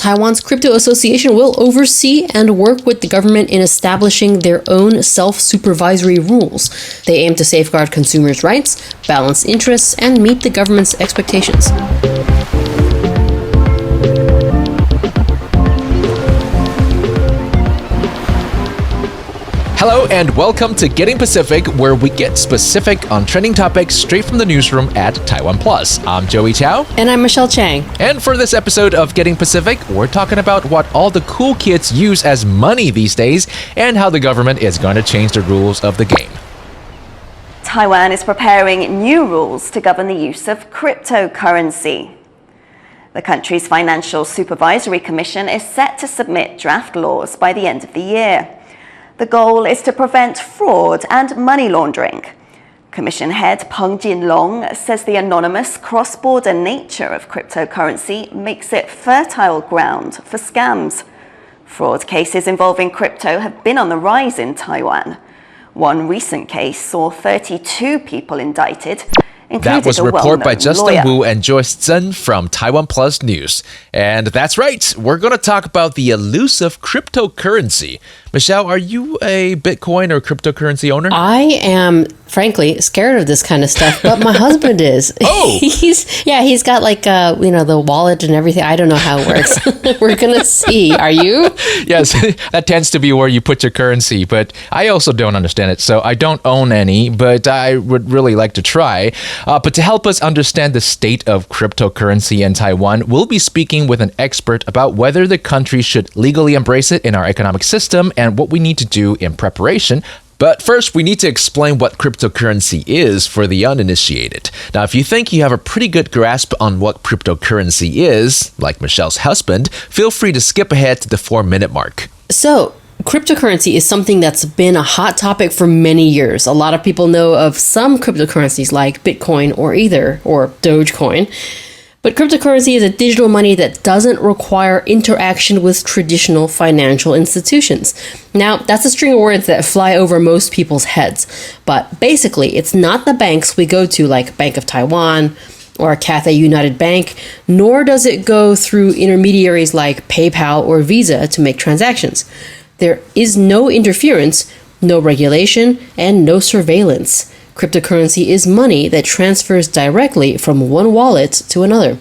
Taiwan's Crypto Association will oversee and work with the government in establishing their own self-supervisory rules. They aim to safeguard consumers' rights, balance interests, and meet the government's expectations. Hello and welcome to Getting Pacific, where we get specific on trending topics straight from the newsroom at TaiwanPlus. I'm Joey Chow. And I'm Michelle Chiang. And for this episode of Getting Pacific, we're talking about what all the cool kids use as money these days and how the government is going to change the rules of the game. Taiwan is preparing new rules to govern the use of cryptocurrency. The country's Financial Supervisory Commission is set to submit draft laws by the end of the year. The goal is to prevent fraud and money laundering. Commission head Peng Jinlong says the anonymous cross-border nature of cryptocurrency makes it fertile ground for scams. Fraud cases involving crypto have been on the rise in Taiwan. One recent case saw 32 people indicted. That was a report by Justin Wu and Joyce Zhen from TaiwanPlus News. And that's right, we're going to talk about the elusive cryptocurrency. Michelle, are you a Bitcoin or cryptocurrency owner? I am, frankly, scared of this kind of stuff, but my husband is. Oh! He's got like, the wallet and everything. I don't know how it works. We're going to see. Are you? Yes, that tends to be where you put your currency, but I also don't understand it. So I don't own any, but I would really like to try. But to help us understand the state of cryptocurrency in Taiwan, we'll be speaking with an expert about whether the country should legally embrace it in our economic system and what we need to do in preparation. But first, we need to explain what cryptocurrency is for the uninitiated. Now, if you think you have a pretty good grasp on what cryptocurrency is, like Michelle's husband, feel free to skip ahead to the 4-minute mark. So, cryptocurrency is something that's been a hot topic for many years. A lot of people know of some cryptocurrencies like Bitcoin or Ether or Dogecoin. But cryptocurrency is a digital money that doesn't require interaction with traditional financial institutions. Now, that's a string of words that fly over most people's heads. But basically, it's not the banks we go to like Bank of Taiwan or Cathay United Bank, nor does it go through intermediaries like PayPal or Visa to make transactions. There is no interference, no regulation, and no surveillance. Cryptocurrency is money that transfers directly from one wallet to another.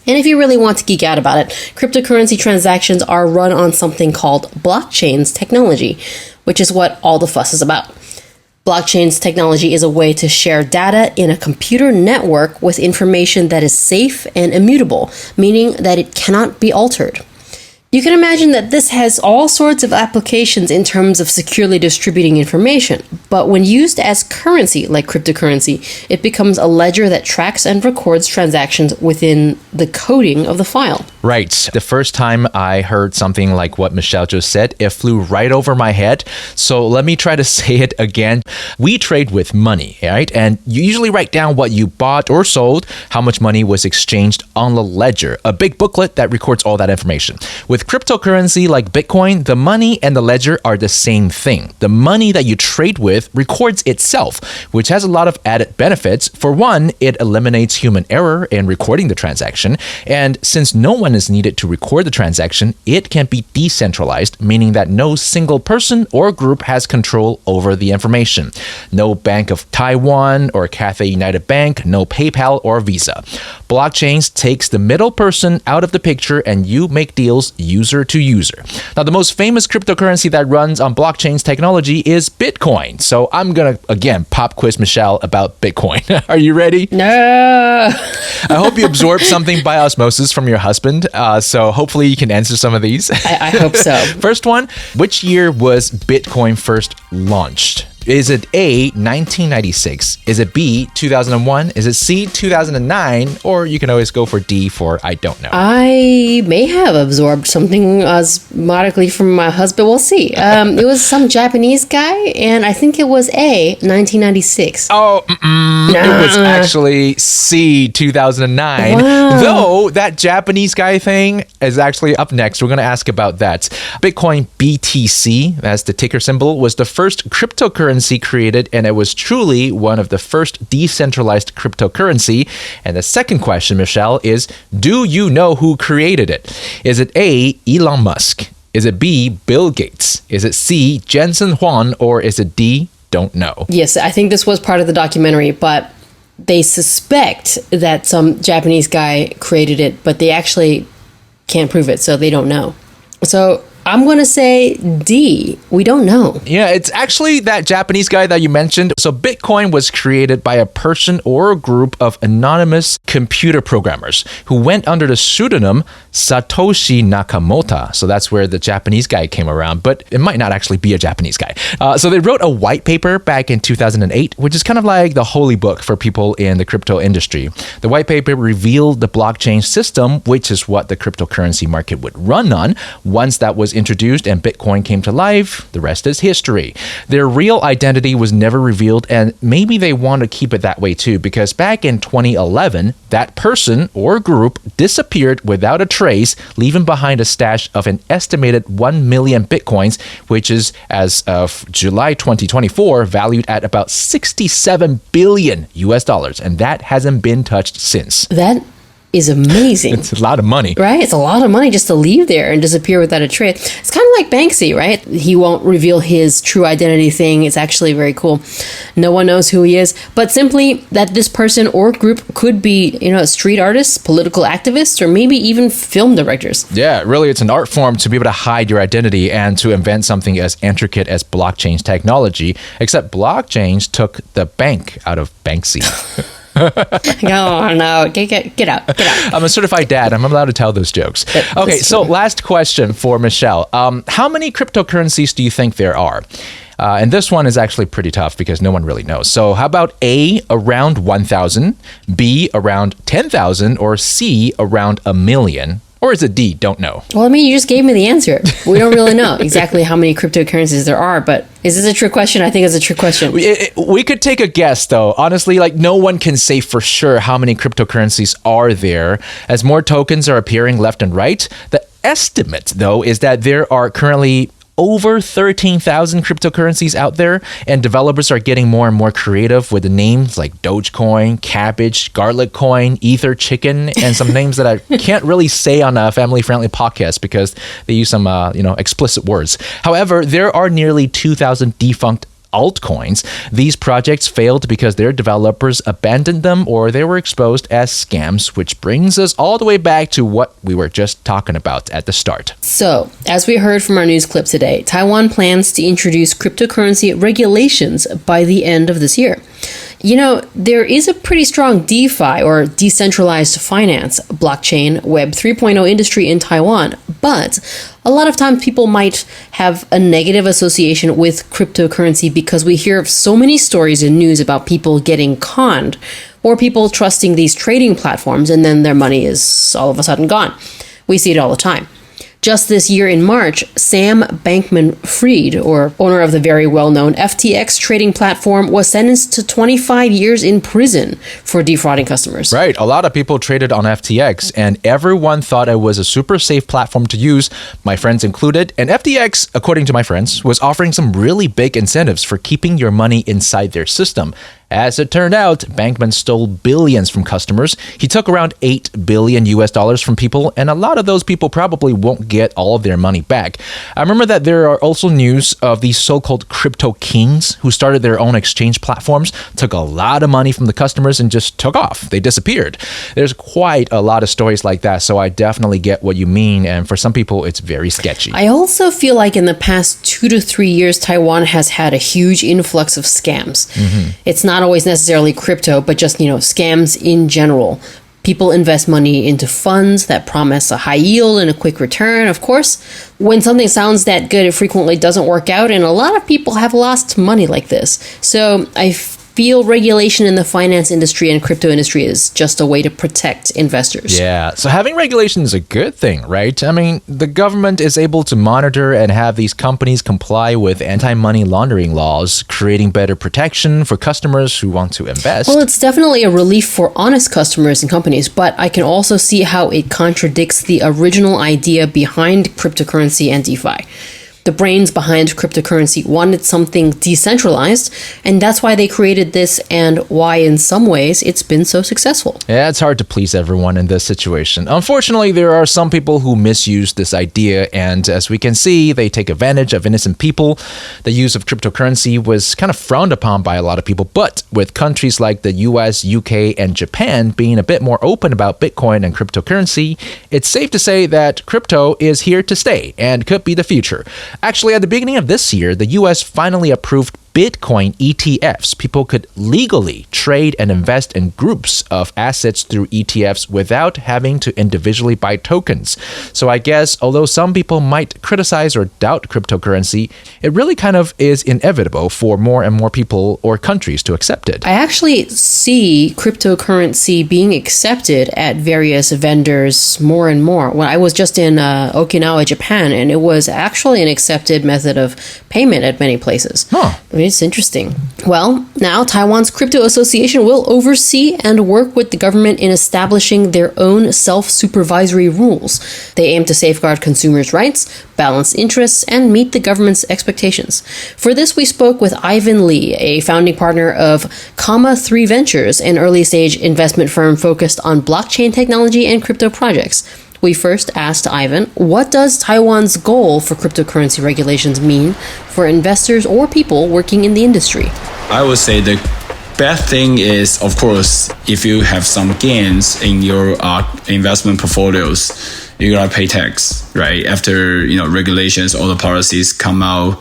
And if you really want to geek out about it, cryptocurrency transactions are run on something called blockchain's technology, which is what all the fuss is about. Blockchain's technology is a way to share data in a computer network with information that is safe and immutable, meaning that it cannot be altered. You can imagine that this has all sorts of applications in terms of securely distributing information, but when used as currency, like cryptocurrency, it becomes a ledger that tracks and records transactions within the coding of the file. Right. The first time I heard something like what Michelle just said, it flew right over my head. So let me try to say it again. We trade with money, right? And you usually write down what you bought or sold, how much money was exchanged on the ledger, a big booklet that records all that information. With cryptocurrency like Bitcoin, the money and the ledger are the same thing. The money that you trade with records itself, which has a lot of added benefits. For one, it eliminates human error in recording the transaction. And since no one is needed to record the transaction, it can be decentralized, meaning that no single person or group has control over the information. No Bank of Taiwan or Cathay United Bank, no PayPal or Visa. Blockchains takes the middle person out of the picture and you make deals user to user. Now, the most famous cryptocurrency that runs on blockchain's technology is Bitcoin. So I'm going to, again, pop quiz Michelle about Bitcoin. Are you ready? No. I hope you absorbed something by osmosis from your husband. So hopefully you can answer some of these. I hope so. First one, which year was Bitcoin first launched? Is it A, 1996? Is it B, 2001? Is it C, 2009? Or you can always go for D for I don't know. I may have absorbed something osmotically from my husband. We'll see. It was some Japanese guy, and I think it was A, 1996. Oh, it was actually C, 2009. Wow. Though that Japanese guy thing is actually up next. We're going to ask about that. Bitcoin BTC, that's the ticker symbol, was the first cryptocurrency created, and it was truly one of the first decentralized cryptocurrency. And the second question, Michelle, is do you know who created it? Is it A, Elon Musk? Is it B, Bill Gates? Is it C, Jensen Huang? Or is it D, don't know? Yes, I think this was part of the documentary, but they suspect that some Japanese guy created it, but they actually can't prove it, so they don't know. So I'm going to say D. We don't know. Yeah, it's actually that Japanese guy that you mentioned. So Bitcoin was created by a person or a group of anonymous computer programmers who went under the pseudonym Satoshi Nakamoto. So that's where the Japanese guy came around, but it might not actually be a Japanese guy. So they wrote a white paper back in 2008, which is kind of like the holy book for people in the crypto industry. The white paper revealed the blockchain system, which is what the cryptocurrency market would run on. Once that was introduced and Bitcoin came to life, the rest is history. Their real identity was never revealed, and maybe they want to keep it that way too, because back in 2011, that person or group disappeared without a trace, leaving behind a stash of an estimated 1 million Bitcoins, which is, as of July 2024, valued at about 67 billion US dollars, and that hasn't been touched since. That is amazing. It's a lot of money. Right? It's a lot of money just to leave there and disappear without a trace. It's kind of like Banksy, right? He won't reveal his true identity thing. It's actually very cool. No one knows who he is, but simply that this person or group could be, street artists, political activists, or maybe even film directors. Yeah, really, it's an art form to be able to hide your identity and to invent something as intricate as blockchain's technology, except blockchains took the bank out of Banksy. Oh, no. Get out. I'm a certified dad. I'm allowed to tell those jokes. Okay, so last question for Michelle. How many cryptocurrencies do you think there are? And this one is actually pretty tough because no one really knows. So how about A, around 1,000, B, around 10,000, or C, around 1 million? Or is it D, don't know? Well, you just gave me the answer. We don't really know exactly how many cryptocurrencies there are, but is this a trick question? I think it's a trick question. We could take a guess, though. Honestly, no one can say for sure how many cryptocurrencies are there. As more tokens are appearing left and right, the estimate, though, is that there are currently over 13,000 cryptocurrencies out there, and developers are getting more and more creative with the names like Dogecoin, Cabbage, Garlic Coin, Ether Chicken, and some names that I can't really say on a family-friendly podcast because they use some, explicit words. However, there are nearly 2,000 defunct altcoins. These projects failed because their developers abandoned them or they were exposed as scams, which brings us all the way back to what we were just talking about at the start. So, as we heard from our news clip today, Taiwan plans to introduce cryptocurrency regulations by the end of this year. There is a pretty strong DeFi, or decentralized finance, blockchain, Web 3.0 industry in Taiwan, but a lot of times people might have a negative association with cryptocurrency because we hear of so many stories in news about people getting conned or people trusting these trading platforms and then their money is all of a sudden gone. We see it all the time. Just this year in March, Sam Bankman-Fried, or owner of the very well-known FTX trading platform, was sentenced to 25 years in prison for defrauding customers. Right. A lot of people traded on FTX, and everyone thought it was a super safe platform to use, my friends included. And FTX, according to my friends, was offering some really big incentives for keeping your money inside their system. As it turned out, Bankman stole billions from customers. He took around 8 billion US dollars from people, and a lot of those people probably won't get all of their money back. I remember that there are also news of these so-called crypto kings who started their own exchange platforms, took a lot of money from the customers, and just took off. They disappeared. There's quite a lot of stories like that, so I definitely get what you mean, and for some people, it's very sketchy. I also feel like in the past 2 to 3 years, Taiwan has had a huge influx of scams. It's not always necessarily crypto, but just, scams in general. People invest money into funds that promise a high yield and a quick return. Of course, when something sounds that good, it frequently doesn't work out, and a lot of people have lost money like this. So I feel regulation in the finance industry and crypto industry is just a way to protect investors. Yeah, so having regulation is a good thing, right? I mean, the government is able to monitor and have these companies comply with anti-money laundering laws, creating better protection for customers who want to invest. Well, it's definitely a relief for honest customers and companies, but I can also see how it contradicts the original idea behind cryptocurrency and DeFi. The brains behind cryptocurrency wanted something decentralized, and that's why they created this and why in some ways it's been so successful. Yeah, it's hard to please everyone in this situation. Unfortunately, there are some people who misuse this idea, and as we can see, they take advantage of innocent people. The use of cryptocurrency was kind of frowned upon by a lot of people, but with countries like the US, UK, and Japan being a bit more open about Bitcoin and cryptocurrency, it's safe to say that crypto is here to stay and could be the future. Actually, at the beginning of this year, the US finally approved Bitcoin ETFs. People could legally trade and invest in groups of assets through ETFs without having to individually buy tokens. So I guess, although some people might criticize or doubt cryptocurrency, it really kind of is inevitable for more and more people or countries to accept it. I actually see cryptocurrency being accepted at various vendors more and more. When I was just in Okinawa, Japan, and it was actually an accepted method of payment at many places. Huh. It's interesting. Well, now Taiwan's Crypto Association will oversee and work with the government in establishing their own self-supervisory rules. They aim to safeguard consumers' rights, balance interests, and meet the government's expectations. For this, we spoke with Ivan Lee, a founding partner of Comma 3 Ventures, an early-stage investment firm focused on blockchain technology and crypto projects. We first asked Ivan, what does Taiwan's goal for cryptocurrency regulations mean for investors or people working in the industry? I would say the best thing is, of course, if you have some gains in your investment portfolios, you gotta pay tax, right? After regulations, all the policies come out.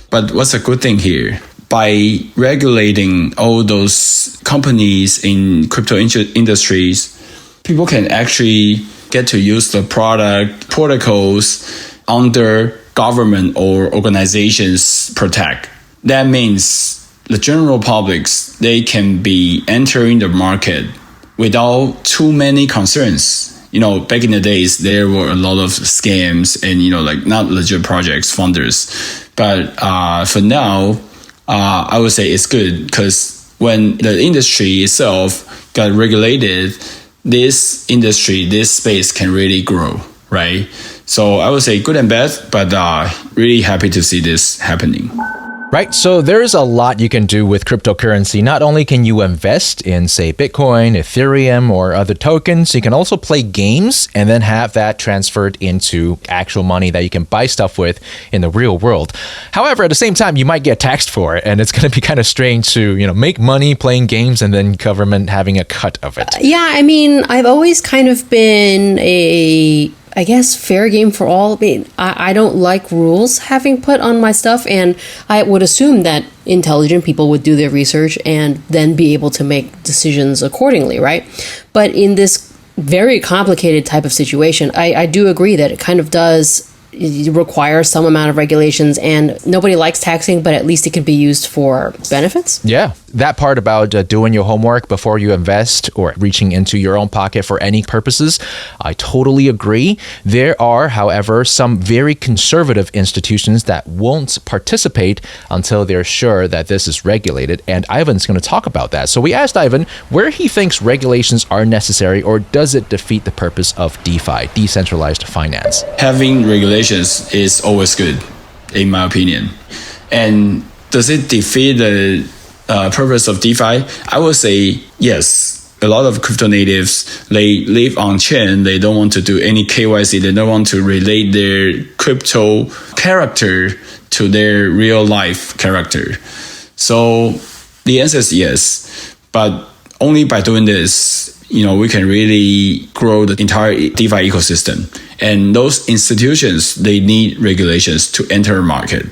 But what's a good thing here? By regulating all those companies in crypto industries, people can actually get to use the product protocols under government or organizations protect. That means the general publics, they can be entering the market without too many concerns. Back in the days, there were a lot of scams and, not legit projects, funders. But for now, I would say it's good because when the industry itself got regulated, this industry, this space can really grow, right? So I would say good and bad, but really happy to see this happening. Right, so there's a lot you can do with cryptocurrency. Not only can you invest in, say, Bitcoin, Ethereum, or other tokens, you can also play games and then have that transferred into actual money that you can buy stuff with in the real world. However, at the same time, you might get taxed for it, and it's going to be kind of strange to, make money playing games and then government having a cut of it. Yeah, I mean, I've always kind of been I guess fair game for all. I don't like rules having put on my stuff, and I would assume that intelligent people would do their research and then be able to make decisions accordingly, right? But in this very complicated type of situation, I do agree that it kind of does require some amount of regulations, and nobody likes taxing, but at least it can be used for benefits. Yeah, that part about doing your homework before you invest or reaching into your own pocket for any purposes, I totally agree. There are, however, some very conservative institutions that won't participate until they're sure that this is regulated, and Ivan's going to talk about that. So we asked Ivan where he thinks regulations are necessary, or does it defeat the purpose of DeFi, decentralized finance? Having regulations is always good, in my opinion. And does it defeat the purpose of DeFi? I would say yes. A lot of crypto natives, they live on chain. They don't want to do any KYC. They don't want to relate their crypto character to their real life character. So the answer is yes. But only by doing this, we can really grow the entire DeFi ecosystem. And those institutions, they need regulations to enter the market.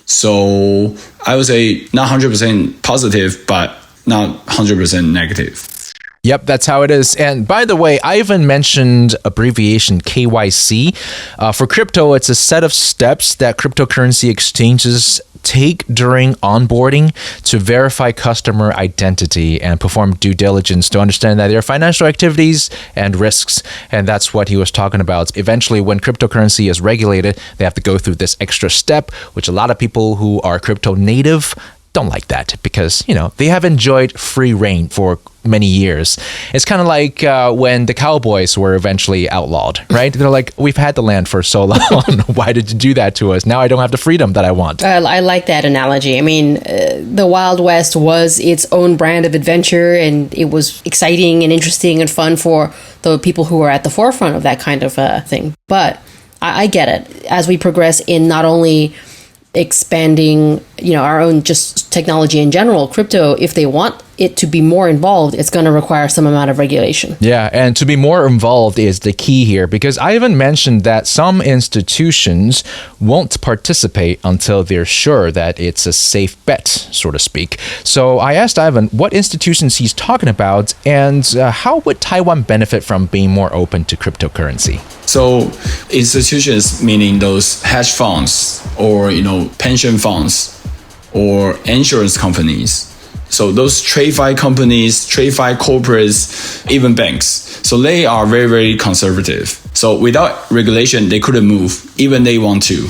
So I would say not 100% positive, but not 100% negative. Yep, that's how it is. And by the way, Ivan mentioned abbreviation KYC. For crypto, it's a set of steps that cryptocurrency exchanges take during onboarding to verify customer identity and perform due diligence to understand that their financial activities and risks. And that's what he was talking about. Eventually, when cryptocurrency is regulated, they have to go through this extra step, which a lot of people who are crypto native don't like that because, they have enjoyed free reign for many years. It's kind of like when the cowboys were eventually outlawed, right? They're like, we've had the land for so long. Why did you do that to us? Now I don't have the freedom that I want. I like that analogy. I mean, the Wild West was its own brand of adventure, and it was exciting and interesting and fun for the people who were at the forefront of that kind of thing. But I get it. As we progress in not only expanding, our own just technology in general, crypto, if they want it to be more involved, it's going to require some amount of regulation. Yeah, and to be more involved is the key here, because Ivan mentioned that some institutions won't participate until they're sure that it's a safe bet, so to speak. So I asked Ivan what institutions he's talking about, and how would Taiwan benefit from being more open to cryptocurrency? So institutions, meaning those hedge funds or, pension funds or insurance companies. So those TradFi companies, TradFi corporates, even banks. So they are very, very conservative. So without regulation, they couldn't move, even they want to.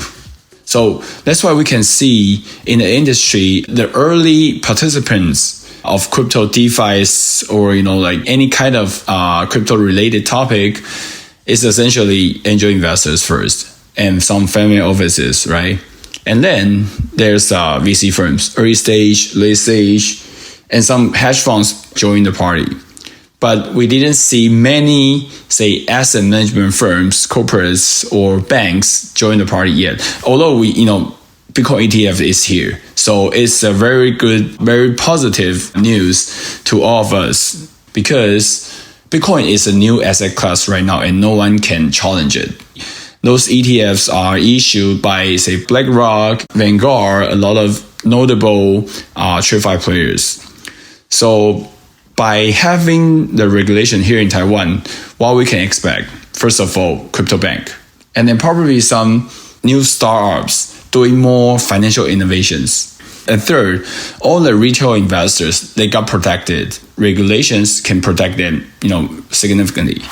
So that's why we can see in the industry, the early participants of crypto DeFi's or, like any kind of crypto related topic is essentially angel investors first and some family offices, right? And then there's VC firms, early stage, late stage, and some hedge funds join the party. But we didn't see many, say, asset management firms, corporates, or banks join the party yet. Although Bitcoin ETF is here. So it's a very good, very positive news to all of us because Bitcoin is a new asset class right now and no one can challenge it. Those ETFs are issued by, say, BlackRock, Vanguard, a lot of notable TradFi players. So by having the regulation here in Taiwan, what we can expect, first of all, crypto bank, and then probably some new startups doing more financial innovations. And third, all the retail investors, they got protected. Regulations can protect them, significantly.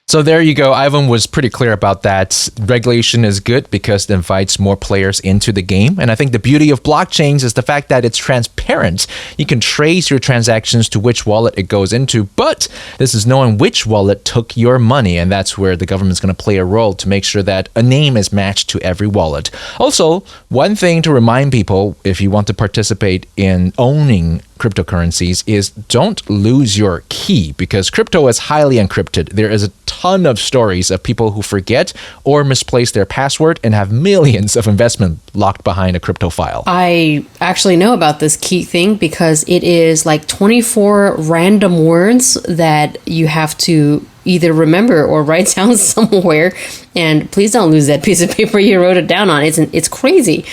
So there you go. Ivan was pretty clear about that. Regulation is good because it invites more players into the game. And I think the beauty of blockchains is the fact that it's transparent. You can trace your transactions to which wallet it goes into, but this is knowing which wallet took your money. And that's where the government's going to play a role to make sure that a name is matched to every wallet. Also, one thing to remind people if you want to participate in owning cryptocurrencies is don't lose your key because crypto is highly encrypted. There is a ton of stories of people who forget or misplace their password and have millions of investment locked behind a crypto file. I actually know about this key thing because it is like 24 random words that you have to either remember or write down somewhere. And please don't lose that piece of paper you wrote it down on. It's crazy.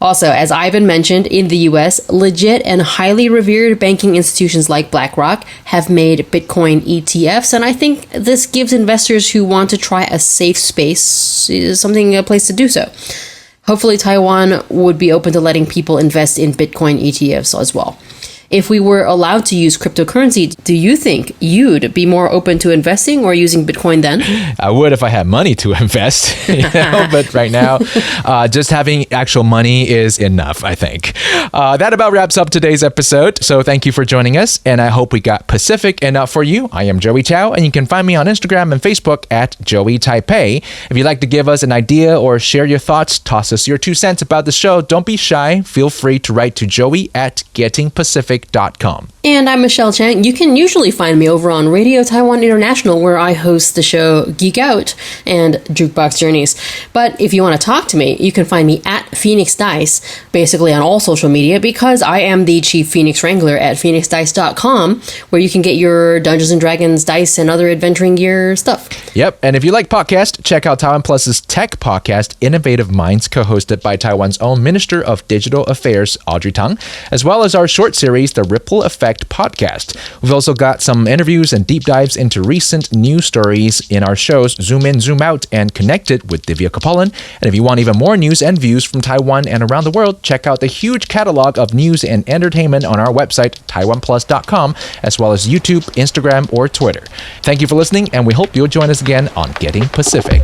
Also, as Ivan mentioned, in the US, legit and highly revered banking institutions like BlackRock have made Bitcoin ETFs, and I think this gives investors who want to try a safe space a place to do so. Hopefully, Taiwan would be open to letting people invest in Bitcoin ETFs as well. If we were allowed to use cryptocurrency, do you think you'd be more open to investing or using Bitcoin then? I would if I had money to invest, but right now, just having actual money is enough, I think. That about wraps up today's episode. So thank you for joining us, and I hope we got Pacific enough for you. I am Joey Chow, and you can find me on Instagram and Facebook at Joey Taipei. If you'd like to give us an idea or share your thoughts, toss us your 2 cents about the show. Don't be shy. Feel free to write to Joey at gettingpacific.com. And I'm Michelle Chiang. You can usually find me over on Radio Taiwan International, where I host the show Geek Out and Jukebox Journeys. But if you want to talk to me, you can find me at Phoenix Dice, basically on all social media, because I am the Chief Phoenix Wrangler at phoenixdice.com, where you can get your Dungeons & Dragons dice and other adventuring gear stuff. Yep, and if you like podcasts, check out TaiwanPlus's tech podcast, Innovative Minds, co-hosted by Taiwan's own Minister of Digital Affairs, Audrey Tang, as well as our short series, The Ripple Effect podcast. We've also got some interviews and deep dives into recent news stories in our shows Zoom In, Zoom Out, and Connected with Divya Kapalan. And if you want even more news and views from Taiwan and around the world, check out the huge catalog of news and entertainment on our website, TaiwanPlus.com, as well as YouTube, Instagram, or Twitter. Thank you for listening, and we hope you'll join us again on Getting Pacific.